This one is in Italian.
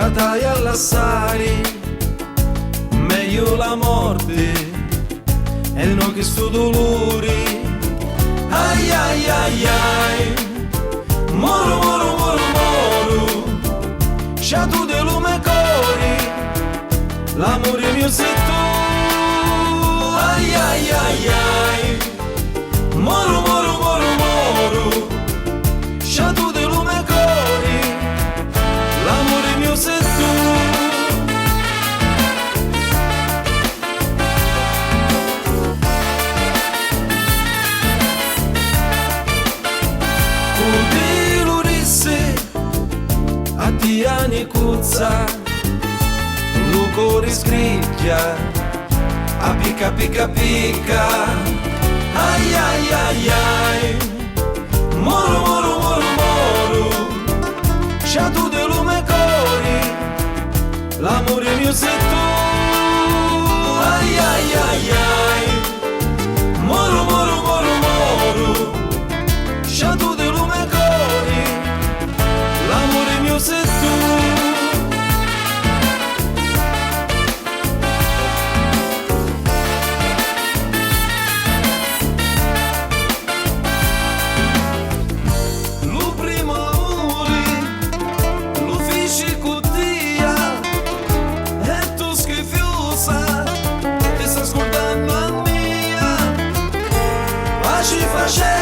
battaglia all'assari, meglio la morte e non che sto dolore. Ai ai ai ai, moro moro moro moro, sciatu de lume cori, l'amore mio sei tu. Ai ai ai ai, moro moro moro moro, sciatu de lume cori, l'amore mio sei tu. Anni cuzza, lo cuore scricchia, a picca picca picca. Ai ai ai ai, moro moro moro moro, sciatu de lume cori, l'amore mio sei tu. Ai ai ai ai, moro moro moro moro, sciatu de lume cori, l'amore mio sei tu. Ci faceva